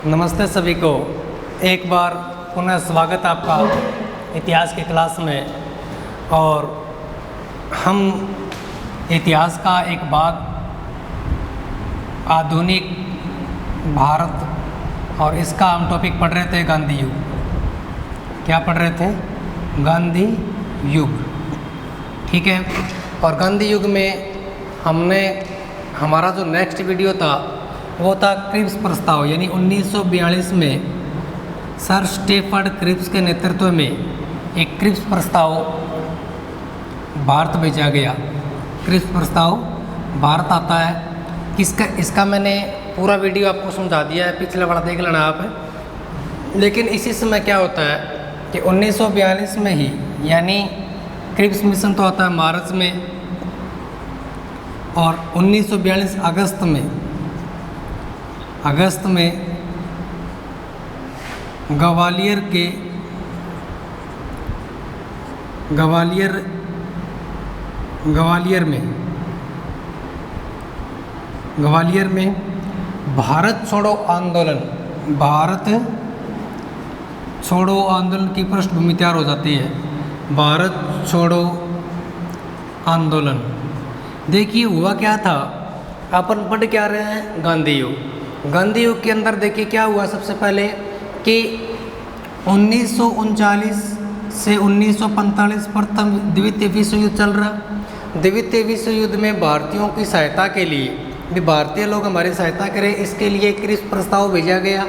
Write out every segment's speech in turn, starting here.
नमस्ते सभी को। एक बार पुनः स्वागत आपका इतिहास की क्लास में। और हम इतिहास का एक भाग आधुनिक भारत और इसका हम टॉपिक पढ़ रहे थे गांधी युग। क्या पढ़ रहे थे? गांधी युग। ठीक है। और गांधी युग में हमने हमारा जो नेक्स्ट वीडियो था वो था क्रिप्स प्रस्ताव, यानी 1942 में सर स्टेफर्ड क्रिप्स के नेतृत्व में एक क्रिप्स प्रस्ताव भारत भेजा गया। क्रिप्स प्रस्ताव भारत आता है। इसका मैंने पूरा वीडियो आपको समझा दिया है, पिछले वाला देख लेना आप। लेकिन इसी समय क्या होता है कि 1942 में ही, यानी क्रिप्स मिशन तो आता है मार्च में, और 1942 अगस्त में ग्वालियर में भारत छोड़ो आंदोलन की पृष्ठभूमि तैयार हो जाती है। भारत छोड़ो आंदोलन। देखिए हुआ क्या था, अपन पढ़ क्या रहे हैं? गांधी युग के अंदर देखिए क्या हुआ। सबसे पहले कि 1939 से 1945 प्रथम द्वितीय विश्व युद्ध चल रहा। द्वितीय विश्व युद्ध में भारतीयों की सहायता के लिए, भी भारतीय लोग हमारी सहायता करें, इसके लिए क्रिप्स प्रस्ताव भेजा गया।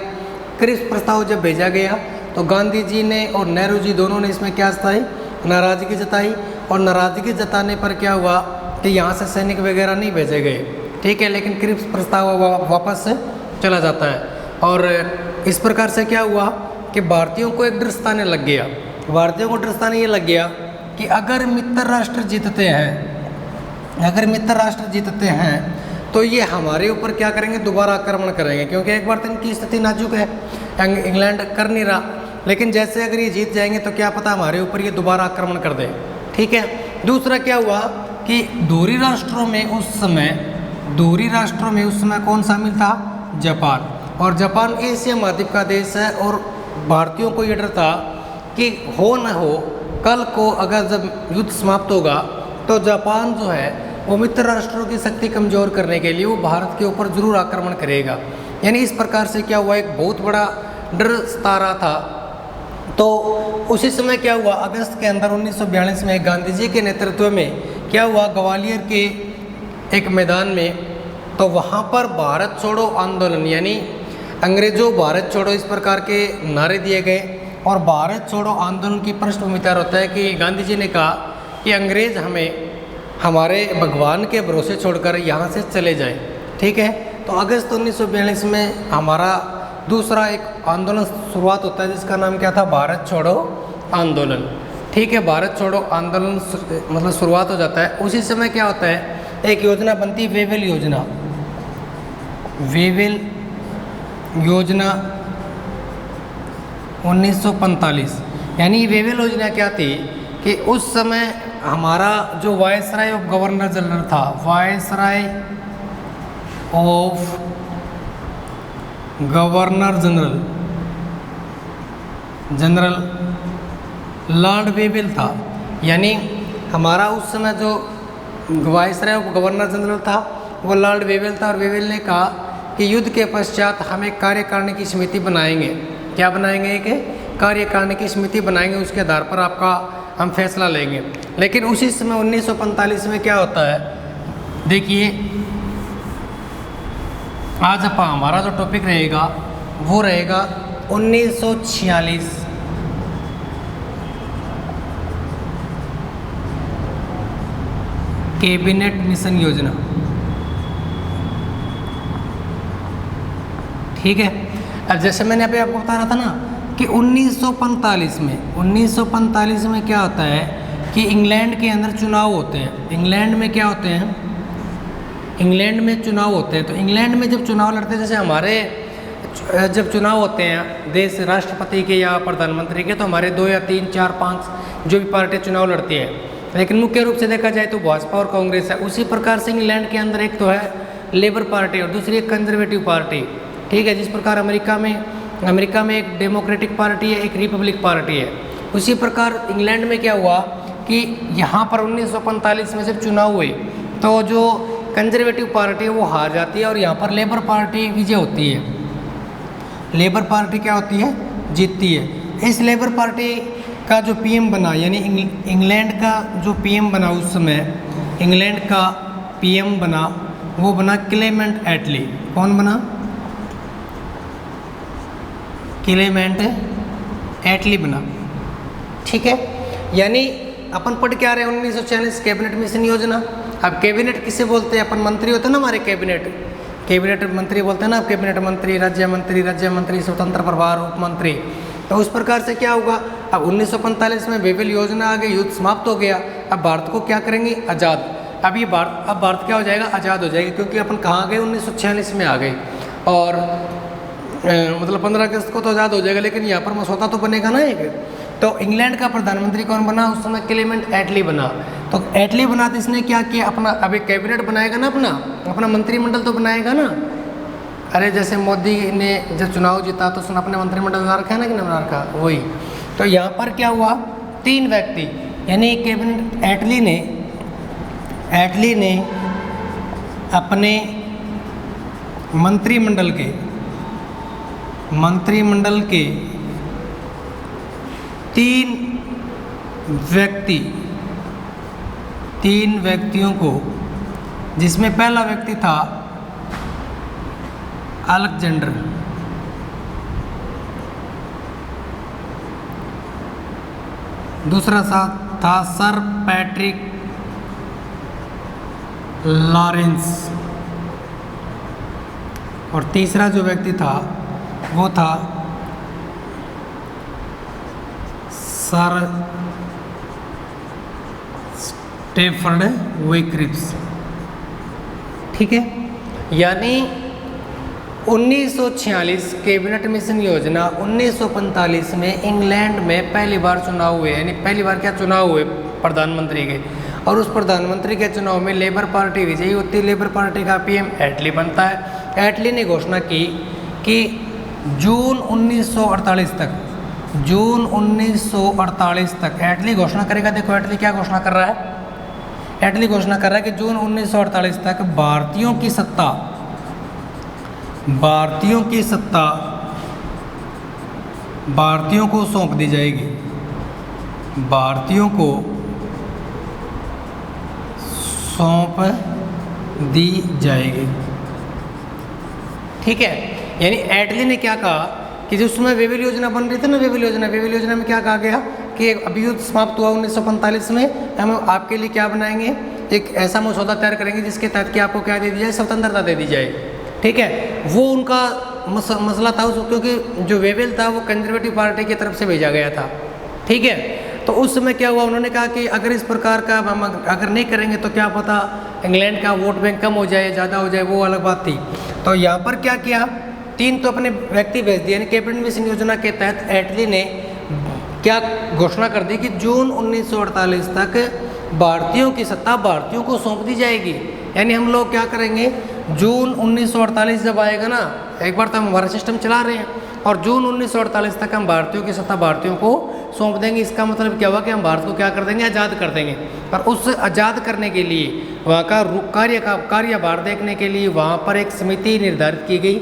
क्रिप्स प्रस्ताव जब भेजा गया तो गांधी जी ने और नेहरू जी दोनों ने इसमें क्या जताई? नाराज़गी जताई। और नाराज़गी जताने पर क्या हुआ कि यहाँ से सैनिक वगैरह नहीं भेजे गए। ठीक है। लेकिन क्रिप्स प्रस्ताव वापस से चला जाता है। और इस प्रकार से क्या हुआ कि भारतीयों को एक डर सताने लग गया। भारतीयों को डर सताने ये लग गया कि अगर मित्र राष्ट्र जीतते हैं तो ये हमारे ऊपर क्या करेंगे? दोबारा आक्रमण करेंगे। क्योंकि एक बार तो इनकी स्थिति नाजुक है, इंग्लैंड कर नहीं रहा। लेकिन जैसे अगर ये जीत जाएंगे तो क्या पता हमारे ऊपर ये दोबारा आक्रमण कर दे। ठीक है। दूसरा क्या हुआ कि दूरी राष्ट्रों में उस समय कौन शामिल था? जापान। और जापान एशिया महाद्वीप का देश है। और भारतीयों को ये डर था कि हो न हो कल को अगर जब युद्ध समाप्त होगा तो जापान जो है वो मित्र राष्ट्रों की शक्ति कमज़ोर करने के लिए वो भारत के ऊपर जरूर आक्रमण करेगा। यानी इस प्रकार से क्या हुआ, एक बहुत बड़ा डर सता रहा था। तो उसी समय क्या हुआ, अगस्त के अंदर 1942 में गांधी जी के नेतृत्व में क्या हुआ, ग्वालियर के एक मैदान में, तो वहाँ पर भारत छोड़ो आंदोलन, यानी अंग्रेजों भारत छोड़ो इस प्रकार के नारे दिए गए। और भारत छोड़ो आंदोलन की पृष्ठभूमि तैयार होता है कि गांधी जी ने कहा कि अंग्रेज हमें हमारे भगवान के भरोसे छोड़कर यहाँ से चले जाए। ठीक है। तो अगस्त 1942 में हमारा दूसरा एक आंदोलन शुरुआत होता है जिसका नाम क्या था? भारत छोड़ो आंदोलन। ठीक है। भारत छोड़ो आंदोलन मतलब शुरुआत हो जाता है। उसी समय क्या होता है, एक योजना बनती है, वेवेल योजना 1945। यानी वेवेल योजना क्या थी कि उस समय हमारा जो वायसराय ऑफ गवर्नर जनरल था, viceroy of governor general Lord Wavell था। यानी हमारा उस समय जो वायसराय ऑफ गवर्नर जनरल था वो लॉर्ड वेवेल था। और वेवेल ने कहा कि युद्ध के पश्चात हम एक कार्यकारिणी की समिति बनाएंगे। क्या बनाएंगे? एक कार्यकारिणी की समिति बनाएंगे, उसके आधार पर आपका हम फैसला लेंगे। लेकिन उसी समय 1945 में क्या होता है, देखिए आज हमारा जो टॉपिक रहेगा वो रहेगा 1946 कैबिनेट मिशन योजना। ठीक है। अब जैसे मैंने अभी आपको बता रहा था ना कि 1945 में क्या होता है कि इंग्लैंड के अंदर चुनाव होते हैं। इंग्लैंड में क्या होते हैं? इंग्लैंड में चुनाव होते हैं। तो इंग्लैंड में जब चुनाव लड़ते हैं, जैसे हमारे जब चुनाव होते हैं देश राष्ट्रपति के या प्रधानमंत्री के, तो हमारे 2 या 3 4 5 जो भी पार्टी चुनाव लड़ती है, लेकिन मुख्य रूप से देखा जाए तो भाजपा और कांग्रेस है। उसी प्रकार से इंग्लैंड के अंदर एक तो है लेबर पार्टी और दूसरी एक कंजर्वेटिव पार्टी। ठीक है। जिस प्रकार अमेरिका में एक डेमोक्रेटिक पार्टी है, एक रिपब्लिक पार्टी है, उसी प्रकार इंग्लैंड में क्या हुआ कि यहाँ पर 1945 में जब चुनाव हुए तो जो कंजर्वेटिव पार्टी है वो हार जाती है और यहाँ पर लेबर पार्टी विजय होती है। लेबर पार्टी क्या होती है? जीतती है। इस लेबर पार्टी का जो पीएम बना, यानी इंग्लैंड का जो पीएम बना उस समय, इंग्लैंड का पीएम बना वो बना क्लेमेंट एटली। कौन बना? क्लेमेंट एटली बना, ठीक है। यानी अपन पढ़ के आ रहे हैं 1946 कैबिनेट मिशन योजना। अब कैबिनेट किसे बोलते हैं? अपन मंत्री होते हैं ना हमारे, कैबिनेट मंत्री बोलते हैं ना, कैबिनेट मंत्री, राज्य मंत्री, स्वतंत्र प्रभार, उप मंत्री। तो उस प्रकार से क्या होगा, अब 1945 में वेवेल योजना आ गई, युद्ध समाप्त हो गया। अब भारत को क्या करेंगे? आज़ाद। अब भारत क्या हो जाएगा? आज़ाद हो जाएगा, क्योंकि अपन कहाँ आ गए? 1946 में आ गए। और मतलब 15 अगस्त को तो आज़ाद हो जाएगा, लेकिन यहाँ पर मसौदा तो बनेगा ना एक। तो इंग्लैंड का प्रधानमंत्री कौन बना उस समय? क्लेमेंट एटली बना। तो एटली बना तो इसने क्या किया, अपना अब एक कैबिनेट बनाएगा ना, अपना मंत्रिमंडल तो बनाएगा ना। अरे जैसे मोदी ने जब चुनाव जीता तो उसने अपने मंत्रिमंडल बना रखा है ना, कि नहीं बना रखा? वही। तो यहाँ पर क्या हुआ, 3 व्यक्ति, यानी कैबिनेट एटली ने अपने मंत्रिमंडल के 3 व्यक्तियों को, जिसमें पहला व्यक्ति था अलेक्जेंडर, दूसरा था सर पैट्रिक लॉरेंस, और तीसरा जो व्यक्ति था वो था सर स्टेफर्ड विक्रिप्स, ठीक है। यानी 1946 कैबिनेट मिशन योजना 1945 में इंग्लैंड में पहली बार चुनाव हुए, यानी पहली बार क्या चुनाव हुए प्रधानमंत्री के, और उस प्रधानमंत्री के चुनाव में लेबर पार्टी विजयी होती है। लेबर पार्टी का पीएम एटली बनता है। एटली ने घोषणा की कि जून 1948 तक एटली घोषणा करेगा। देखो एटली क्या घोषणा कर रहा है? एटली घोषणा कर रहा है कि जून 1948 तक भारतीयों की सत्ता भारतीयों को सौंप दी जाएगी। भारतीयों को सौंप दी जाएगी, ठीक है। यानी एटली ने क्या कहा कि जिस समय वेवेल योजना बन रही थी ना, वेवेल योजना में क्या कहा गया कि अभी युद्ध समाप्त हुआ 1945 में, हम आपके लिए क्या बनाएंगे, एक ऐसा मसौदा तैयार करेंगे जिसके तहत कि आपको क्या दे दी जाए? स्वतंत्रता दे दी जाए, ठीक है। वो उनका मसला था, क्योंकि जो वेवेल था वो कंजर्वेटिव पार्टी की तरफ से भेजा गया था, ठीक है। तो उस समय क्या हुआ, उन्होंने कहा कि अगर इस प्रकार का हम अगर नहीं करेंगे तो क्या पता इंग्लैंड का वोट बैंक कम हो जाए, ज़्यादा हो जाए, वो अलग बात थी। तो यहाँ पर क्या किया, 3 तो अपने व्यक्ति भेज दिए। यानी कैबिनेट मिशन योजना के तहत एटली ने क्या घोषणा कर दी कि जून 1948 तक भारतीयों की सत्ता भारतीयों को सौंप दी जाएगी। यानी हम लोग क्या करेंगे, जून 1948 जब आएगा ना, एक बार तो हम हमारा सिस्टम चला रहे हैं, और जून 1948 तक हम भारतीयों की सत्ता भारतीयों को सौंप देंगे। इसका मतलब क्या हुआ कि हम भारत को क्या कर देंगे? आज़ाद कर देंगे। और उस आज़ाद करने के लिए वहाँ का कार्यभार देखने के लिए वहाँ पर एक समिति निर्धारित की गई,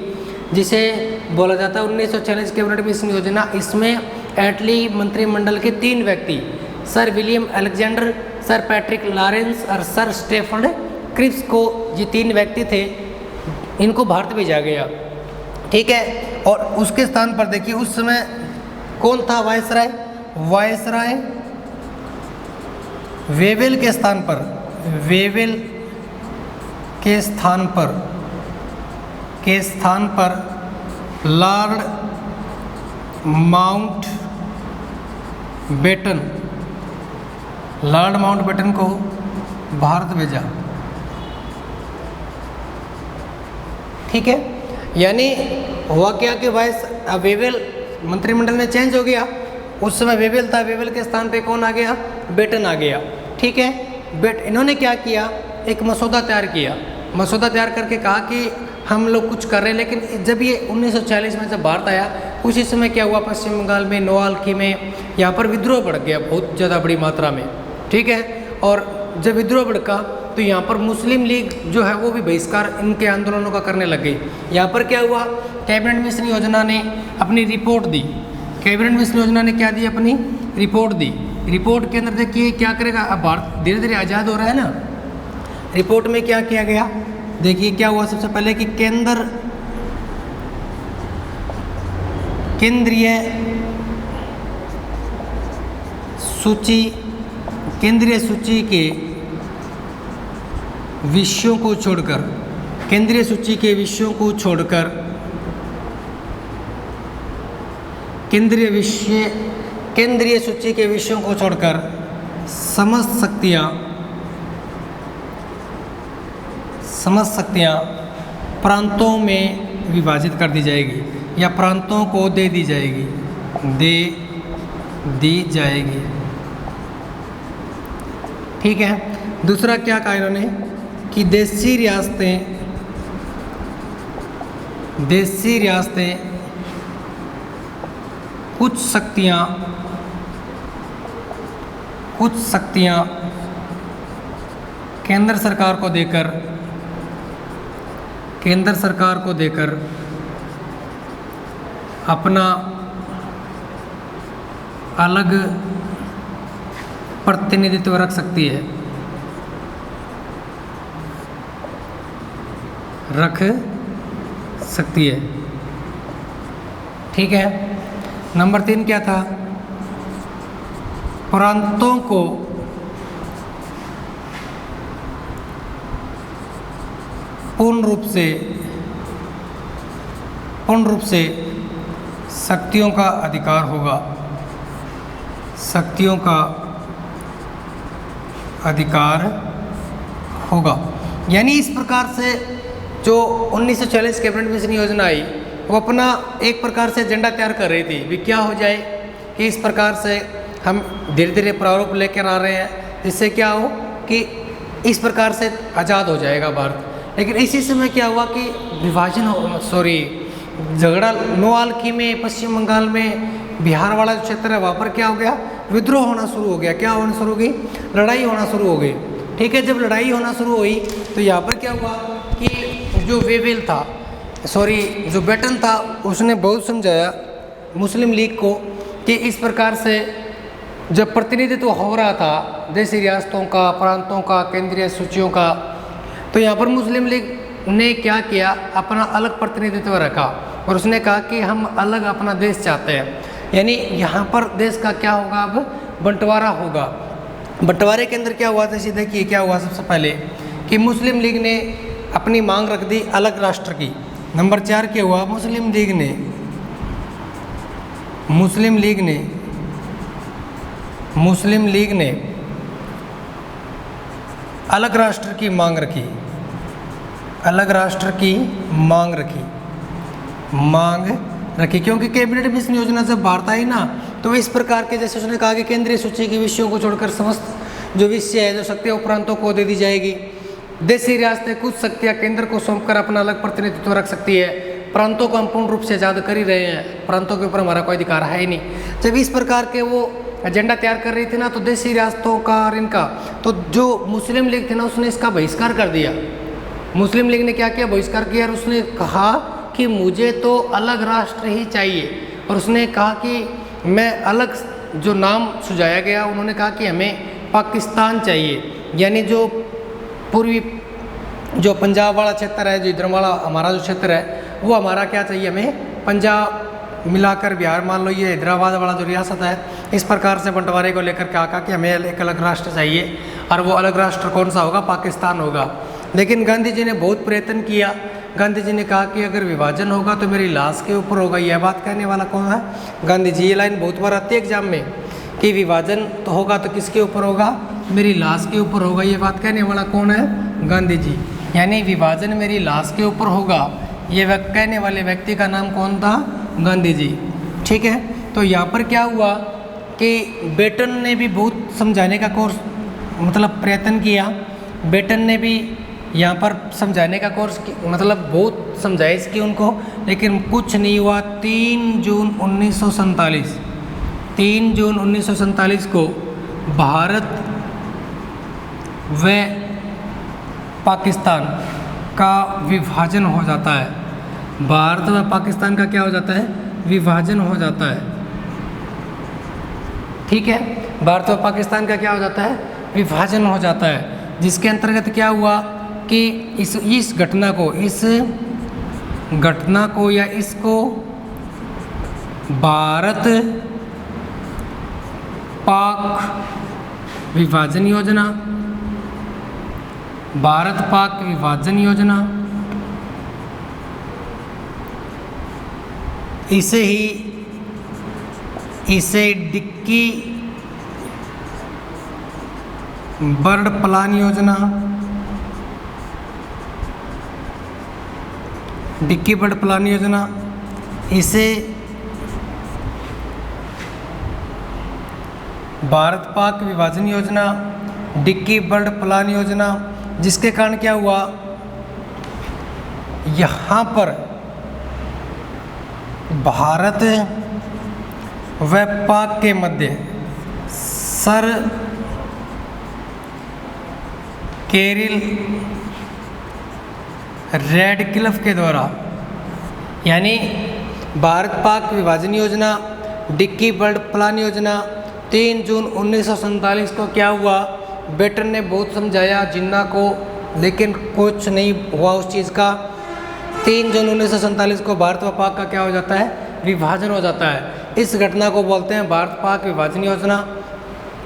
जिसे बोला जाता है 1946 कैबिनेट मिशन योजना। इसमें एटली मंत्रिमंडल के 3 व्यक्ति, sir William Alexander, sir Patrick Lawrence और सर स्टेफर्ड क्रिप्स को, ये 3 व्यक्ति थे, इनको भारत भेजा गया, ठीक है। और उसके स्थान पर देखिए उस समय कौन था वायसराय? वेवेल के स्थान पर लॉर्ड माउंटबेटन को भारत भेजा, ठीक है। यानी हुआ क्या कि वेवेल मंत्रिमंडल में चेंज हो गया। उस समय वेवेल था, वेवेल के स्थान पे कौन आ गया? बेटन आ गया, ठीक है। इन्होंने क्या किया, एक मसौदा तैयार किया। मसौदा तैयार करके कहा कि हम लोग कुछ कर रहे हैं। लेकिन जब ये 1940 में जब भारत आया, उसी समय क्या हुआ, पश्चिम बंगाल में नोआलखी में यहाँ पर विद्रोह बढ़ गया बहुत ज़्यादा बड़ी मात्रा में, ठीक है। और जब विद्रोह भड़का तो यहाँ पर मुस्लिम लीग जो है वो भी बहिष्कार इनके आंदोलनों का करने लग गई। यहाँ पर क्या हुआ, कैबिनेट मिशन योजना ने अपनी रिपोर्ट दी। कैबिनेट मिशन योजना ने क्या दी, अपनी रिपोर्ट दी। रिपोर्ट के अंदर देखिए क्या करेगा, अब भारत धीरे धीरे आज़ाद हो रहा है ना। रिपोर्ट में क्या किया गया, देखिए क्या हुआ। सबसे पहले कि केंद्रीय सूची के विषयों को छोड़कर, केंद्रीय सूची के विषयों को छोड़कर केंद्रीय सूची के विषयों को छोड़कर समस्त शक्तियाँ प्रांतों में विभाजित कर दी जाएगी या प्रांतों को दे दी जाएगी, ठीक है। दूसरा क्या कहा इन्होंने कि देशी रियासतें कुछ शक्तियाँ केंद्र सरकार को देकर अपना अलग प्रतिनिधित्व रख सकती है, ठीक है। नंबर 3 क्या था, प्रांतों को पूर्ण रूप से शक्तियों का अधिकार होगा। यानी इस प्रकार से जो 1940 कैबिनेट मिशन योजना आई, वो अपना एक प्रकार से एजेंडा तैयार कर रही थी भी क्या हो जाए कि इस प्रकार से हम धीरे धीरे प्रारूप लेकर आ रहे हैं, जिससे क्या हो कि इस प्रकार से आज़ाद हो जाएगा भारत। लेकिन इसी समय क्या हुआ कि झगड़ा नोआलखी में, पश्चिम बंगाल में, बिहार वाला जो क्षेत्र है वहाँ पर क्या हो गया, विद्रोह होना शुरू हो गया। क्या होना शुरू हो गई, लड़ाई होना शुरू हो गई, ठीक है। जब लड़ाई होना शुरू हुई तो यहाँ पर क्या हुआ कि जो बेटन था उसने बहुत समझाया मुस्लिम लीग को कि इस प्रकार से जब प्रतिनिधित्व हो रहा था देशी रियासतों का, प्रांतों का, केंद्रीय सूचियों का, तो यहाँ पर मुस्लिम लीग ने क्या किया, अपना अलग प्रतिनिधित्व रखा और उसने कहा कि हम अलग अपना देश चाहते हैं। यानी यहाँ पर देश का क्या होगा, अब बंटवारा होगा। बंटवारे के अंदर क्या हुआ था, देखिए क्या हुआ। सबसे पहले कि मुस्लिम लीग ने अपनी मांग रख दी अलग राष्ट्र की। नंबर 4 क्या हुआ, मुस्लिम लीग ने अलग राष्ट्र की मांग रखी, क्योंकि कैबिनेट मिशन योजना जब भारत आई ना, तो इस प्रकार के जैसे उसने कहा कि केंद्रीय सूची के विषयों को छोड़कर समस्त जो विषय है, जो शक्तियाँ प्रांतों को दे दी जाएगी। देशी रियासतें कुछ शक्तियाँ केंद्र को सौंपकर अपना अलग प्रतिनिधित्व रख सकती है। प्रांतों को हम पूर्ण रूप से आज़ाद कर ही रहे हैं, प्रांतों के ऊपर हमारा कोई अधिकार है ही नहीं। जब इस प्रकार के वो एजेंडा तैयार कर रही थी ना, तो देशी रियासतों का और इनका, तो जो मुस्लिम लीग थी ना, उसने इसका बहिष्कार कर दिया। मुस्लिम लीग ने क्या किया, बहिष्कार किया और उसने कहा कि मुझे तो अलग राष्ट्र ही चाहिए। और उसने कहा कि मैं अलग, जो नाम सुझाया गया, उन्होंने कहा कि हमें पाकिस्तान चाहिए। यानी जो पूर्वी जो पंजाब वाला क्षेत्र है, जो इधर वाला हमारा जो क्षेत्र है, वो हमारा क्या चाहिए, हमें पंजाब मिलाकर बिहार मान लो, ये हैदराबाद वाला जो रियासत है, इस प्रकार से बंटवारे को लेकर क्या कहा कि हमें एक अलग राष्ट्र चाहिए। और वो अलग राष्ट्र कौन सा होगा, पाकिस्तान होगा। लेकिन गांधी जी ने बहुत प्रयत्न किया। गांधी जी ने कहा कि अगर विभाजन होगा तो मेरी लाश के ऊपर होगा। यह बात कहने वाला कौन है, गांधी जी। ये लाइन बहुत बार आती है एग्जाम में कि विभाजन तो होगा तो किसके ऊपर होगा, मेरी लाश के ऊपर होगा। ये बात कहने वाला कौन है, गांधी जी। यानी विभाजन मेरी लाश के ऊपर होगा, ये कहने वाले व्यक्ति का नाम कौन था, गांधी जी, ठीक है। तो यहाँ पर क्या हुआ कि बेटन ने भी बहुत समझाने का कोर्स प्रयत्न किया। बेटन ने भी यहाँ पर समझाने का कोर्स मतलब बहुत समझाइश की उनको, लेकिन कुछ नहीं हुआ। 3 जून 1947 को भारत व पाकिस्तान का विभाजन हो जाता है। भारत व पाकिस्तान का क्या हो जाता है? विभाजन हो जाता है। ठीक है, भारत व पाकिस्तान का क्या हो जाता है? विभाजन हो जाता है, जिसके अंतर्गत क्या हुआ कि इस घटना को या इसको भारत पाक विभाजन योजना, भारत पाक विभाजन योजना, इसे डिक्की बर्ड प्लान योजना, डिक्की बर्ड प्लान योजना, इसे भारत पाक विभाजन योजना, डिक्की बर्ड प्लान योजना, जिसके कारण क्या हुआ, यहाँ पर भारत व पाक के मध्य सर कैरिल रैडक्लिफ के द्वारा, यानी भारत पाक विभाजन योजना, डिक्की बर्ड प्लान योजना, 3 जून 1947 को क्या हुआ, बेटन ने बहुत समझाया जिन्ना को, लेकिन कुछ नहीं हुआ उस चीज़ का। 3 जून 1947 को भारत व पाक का क्या हो जाता है? विभाजन हो जाता है। इस घटना को बोलते हैं भारत पाक विभाजन योजना,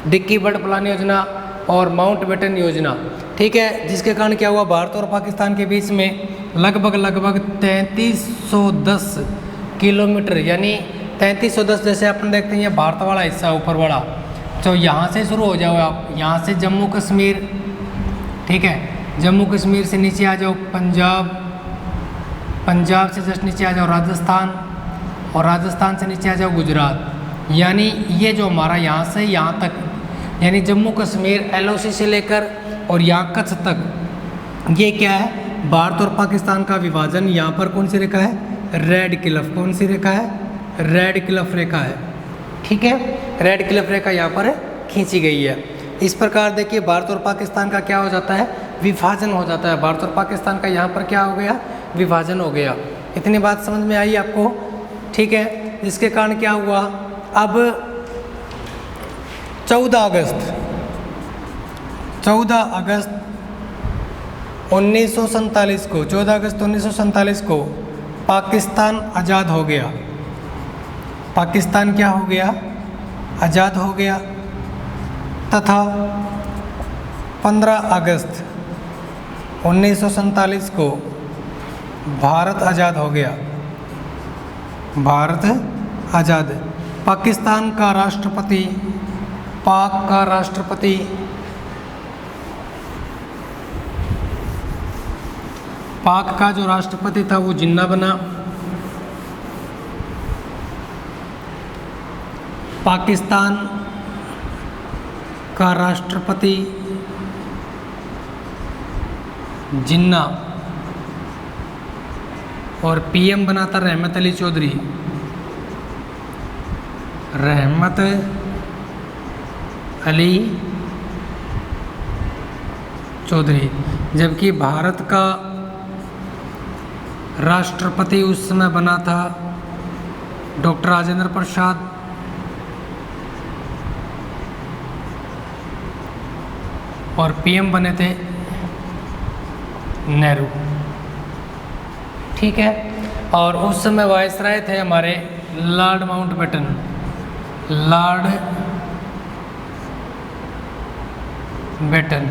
डिक्की बर्ड प्लान योजना और माउंटबेटन योजना। ठीक है, जिसके कारण क्या हुआ, भारत और पाकिस्तान के बीच में लगभग 3310 किलोमीटर, यानी 3310, जैसे अपन देखते हैं ये भारत वाला हिस्सा ऊपर वाला, तो यहाँ से शुरू हो जाओ आप, यहाँ से जम्मू कश्मीर, ठीक है, जम्मू कश्मीर से नीचे आ जाओ पंजाब, पंजाब से जस्ट नीचे आ जाओ राजस्थान, और राजस्थान से नीचे आ जाओ गुजरात। यानी ये जो हमारा यहाँ से यहाँ तक, यानी जम्मू कश्मीर LOC से लेकर और यहाँ कच्छ तक, ये क्या है, भारत और पाकिस्तान का विभाजन। यहाँ पर कौन सी रेखा है? Red Cliff. कौन सी रेखा है? रेड क्लिफ रेखा है। ठीक है, रेड क्लिफ रेखा यहाँ पर खींची गई है। इस प्रकार देखिए भारत और पाकिस्तान का क्या हो जाता है? विभाजन हो जाता है। भारत और पाकिस्तान का यहाँ पर क्या हो गया? विभाजन हो गया। इतनी बात समझ में आई आपको? ठीक है, जिसके कारण क्या हुआ, अब 14 अगस्त 1947 को, 14 अगस्त 1947 को पाकिस्तान आज़ाद हो गया। पाकिस्तान क्या हो गया? आज़ाद हो गया। तथा 15 अगस्त 1947 को भारत आज़ाद हो गया। भारत आज़ाद। पाकिस्तान का राष्ट्रपति, पाक का राष्ट्रपति पाक का जो राष्ट्रपति था वो जिन्ना बना। पाकिस्तान का राष्ट्रपति जिन्ना और PM बना था रहमत अली चौधरी। रहमत अली चौधरी। जबकि भारत का राष्ट्रपति उस समय बना था डॉक्टर राजेंद्र प्रसाद। और PM बने थे नेहरू। ठीक है, और उस समय वायसराय थे हमारे लॉर्ड माउंटबेटन। Lord batten.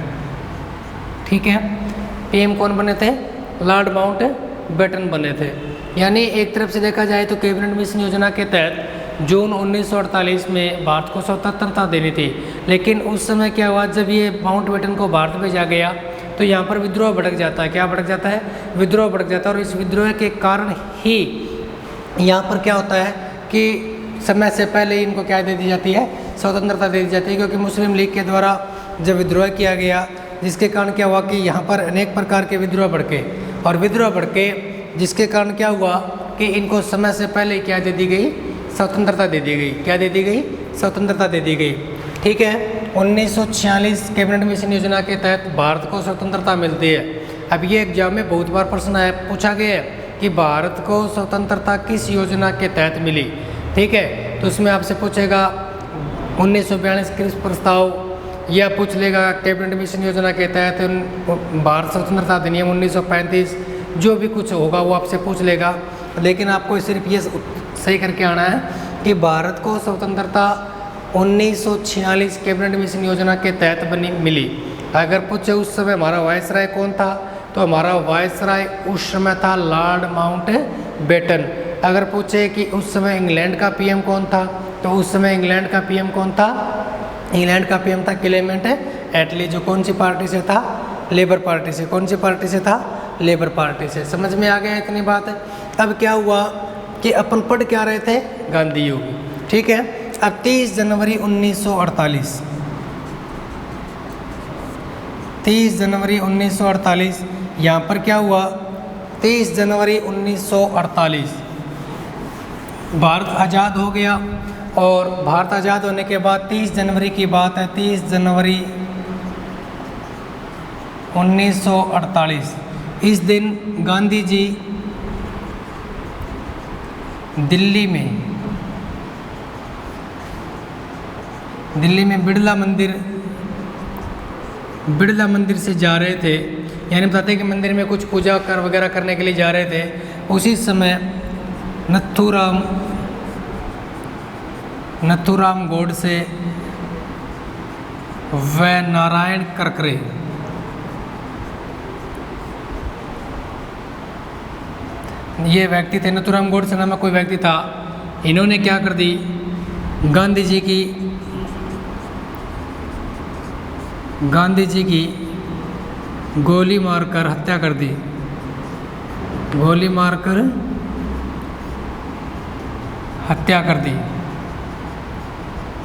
ठीक है, PM कौन बने थे? लॉर्ड माउंटबेटन बने थे। यानी एक तरफ से देखा जाए तो कैबिनेट मिशन योजना के तहत जून 1948 में भारत को स्वतंत्रता देनी थी, लेकिन उस समय क्या हुआ, जब ये माउंटबेटन को भारत भेजा गया तो यहाँ पर विद्रोह भड़क जाता है। क्या भड़क जाता है? विद्रोह भड़क जाता है। और इस विद्रोह के कारण ही यहाँ पर क्या होता है कि समय से पहले ही इनको क्या दे दी जाती है? स्वतंत्रता दे दी जाती है, क्योंकि मुस्लिम लीग के द्वारा जब विद्रोह किया गया जिसके कारण क्या हुआ कि यहाँ पर अनेक प्रकार के विद्रोह भड़के, और विद्रोह भड़के जिसके कारण क्या हुआ कि इनको समय से पहले क्या दे दी गई, स्वतंत्रता दे दी गई। क्या दे दी गई, स्वतंत्रता दे दी गई। ठीक है, 1946 कैबिनेट मिशन योजना के तहत भारत को स्वतंत्रता मिलती है। अब ये एग्जाम में बहुत बार प्रश्न है, पूछा गया है कि भारत को स्वतंत्रता किस योजना के तहत मिली। ठीक है, तो उसमें आपसे पूछेगा 1942 किस प्रस्ताव, या पूछ लेगा कैबिनेट मिशन योजना के तहत भारत स्वतंत्रता अधिनियम 1935, जो भी कुछ होगा वो आपसे पूछ लेगा। लेकिन आपको सिर्फ ये सही करके आना है कि भारत को स्वतंत्रता 1946 कैबिनेट मिशन योजना के तहत मिली। अगर पूछे उस समय हमारा वायसराय कौन था, तो हमारा वायसराय उस समय था लॉर्ड माउंट बेटन। अगर पूछे कि उस समय इंग्लैंड का पीएम कौन था, तो उस समय इंग्लैंड का पीएम कौन था, इंग्लैंड का पीएम था क्लेमेंट एटली, जो कौन सी पार्टी से था, लेबर पार्टी से। कौन सी पार्टी से था, लेबर पार्टी से। समझ में आ गया इतनी बात है। अब क्या हुआ कि अपन पढ़ क्या रहे थे, गांधी युग। ठीक है, अब 30 जनवरी 1948, 30 जनवरी 1948 यहाँ पर क्या हुआ, 30 जनवरी 1948 भारत आज़ाद हो गया। और भारत आज़ाद होने के बाद 30 जनवरी की बात है, 30 जनवरी 1948 इस दिन गांधी जी दिल्ली में बिड़ला मंदिर से जा रहे थे, यानी बताते हैं कि मंदिर में कुछ पूजा वगैरह करने के लिए जा रहे थे। उसी समय नथुराम गोडसे व नारायण करकरे ये व्यक्ति थे। नथुराम गोडसे नामक कोई व्यक्ति था। इन्होंने क्या कर दी, गांधी जी की गोली मारकर हत्या कर दी। गोली मारकर हत्या कर दी।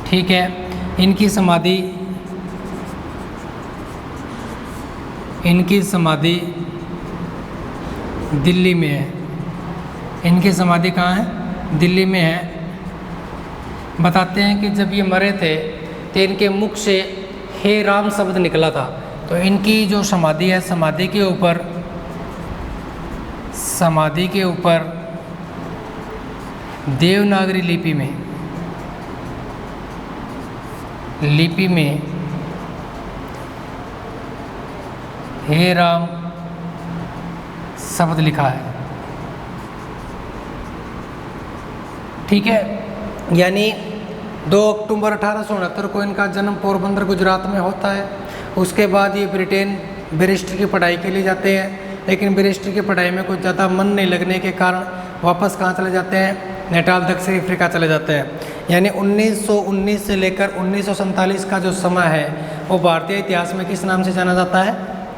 ठीक है, इनकी समाधि दिल्ली में है। इनकी समाधि कहाँ है, दिल्ली में है। बताते हैं कि जब ये मरे थे तो इनके मुख से हे राम शब्द निकला था। तो इनकी जो समाधि है, समाधि के ऊपर देवनागरी लिपि में हे राम शब्द लिखा है। ठीक है, यानी 2 अक्टूबर 1869 को इनका जन्म पोरबंदर गुजरात में होता है। उसके बाद ये ब्रिटेन बैरिस्टर की पढ़ाई के लिए जाते हैं, लेकिन बैरिस्टर की पढ़ाई में कुछ ज़्यादा मन नहीं लगने के कारण वापस कहाँ चले जाते हैं, नेटाल दक्षिण अफ्रीका चले जाते हैं। यानी 1919 से लेकर 1947 का जो समय है वो भारतीय इतिहास में किस नाम से जाना जाता है,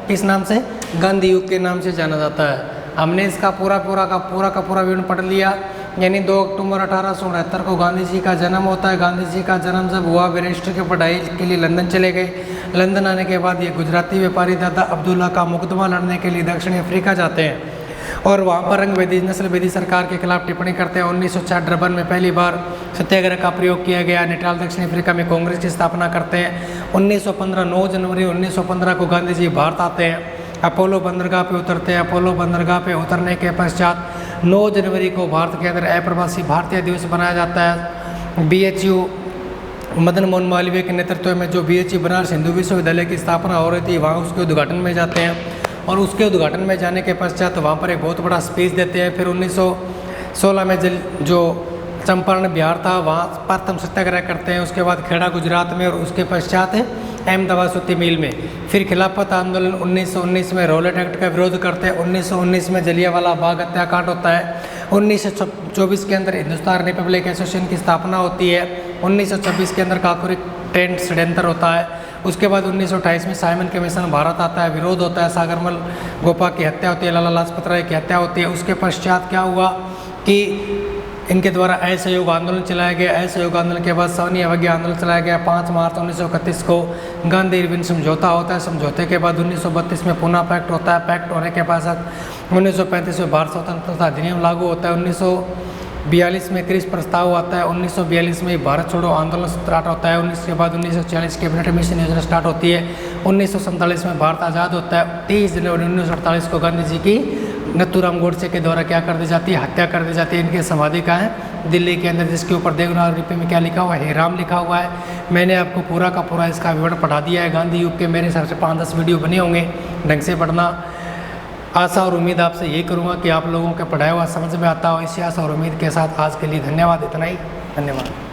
किस नाम से, गांधी युग के नाम से जाना जाता है। हमने इसका पूरा का पूरा विवरण पढ़ लिया। यानी 2 अक्टूबर 1869 को गांधी जी का जन्म होता है। गांधी जी का जन्म जब हुआ, बैरिस्टर की पढ़ाई के लिए लंदन चले गए। लंदन आने के बाद ये गुजराती व्यापारी दादा अब्दुल्ला का मुकदमा लड़ने के लिए दक्षिण अफ्रीका जाते हैं और वहाँ पर रंगभेदी नस्लभेदी सरकार के खिलाफ टिप्पणी करते हैं। 1904 डरबन में पहली बार सत्याग्रह का प्रयोग किया गया। नेटाल दक्षिण अफ्रीका में कांग्रेस की स्थापना करते हैं। 1915 9 जनवरी 1915 को गांधी जी भारत आते हैं, अपोलो बंदरगाह पे उतरते हैं। अपोलो बंदरगाह पे उतरने के पश्चात 9 जनवरी को भारत के अंदर अप्रवासी भारतीय दिवस बनाया जाता है। BHU मदन मोहन मालवीय के नेतृत्व में जो BHU बनारस हिंदू विश्वविद्यालय की स्थापना हो रही थी, वहाँ उसके उद्घाटन में जाते हैं और उसके उद्घाटन में जाने के पश्चात वहाँ पर एक बहुत बड़ा स्पीच देते हैं। फिर 1916 में जो चंपारण बिहार था वहाँ प्रथम सत्याग्रह करते हैं। उसके बाद खेड़ा गुजरात में और उसके पश्चात अहमदाबाद सूती मिल में। फिर खिलाफत आंदोलन 1919 में रॉलेट एक्ट का विरोध करते हैं। 1919 में जलियांवाला बाग हत्याकांड होता है। 1924 के अंदर हिंदुस्तान रिपब्लिक एसोसिएशन की स्थापना होती है। 1926 के अंदर काकोरी टेंट षड्यंत्र होता है। उसके बाद 1928 में साइमन कमीशन भारत आता है, विरोध होता है, सागरमल गोपा की हत्या होती है, लाला लाजपत राय की हत्या होती है। उसके पश्चात क्या हुआ कि इनके द्वारा असहयोग आंदोलन चलाया गया। असहयोग आंदोलन के बाद सवर्ण अवज्ञा आंदोलन चलाया गया। 5 मार्च 1931 को गांधी इरविन समझौता होता है। समझौते के बाद 1932 में पुनः पैक्ट होता है। पैक्ट होने के बाद 1935 में भारत स्वतंत्रता अधिनियम लागू होता है। 1942 में क्रिस प्रस्ताव आता है। 1942 में भारत छोड़ो आंदोलन स्टार्ट होता है। 19 के बाद 1946 कैबिनेट मिशन योजना स्टार्ट होती है। 1947 में भारत आज़ाद होता है। 23 जनवरी 1948 को गांधी जी की नथुराम गोडसे के द्वारा क्या कर दी जाती है, हत्या कर दी जाती है। इनकी समाधि कहाँ है, दिल्ली के अंदर, जिसके ऊपर देवनागरी लिपि में क्या लिखा हुआ है, हे राम लिखा हुआ है। मैंने आपको पूरा का पूरा इसका विवरण पढ़ा दिया है। गांधी युग के मेरे हिसाब से 5-10 वीडियो बने होंगे, ढंग से पढ़ना। आशा और उम्मीद आपसे यही करूँगा कि आप लोगों के पढ़ाया हुआ समझ में आता हो। इसी आशा और उम्मीद के साथ आज के लिए धन्यवाद। इतना ही, धन्यवाद।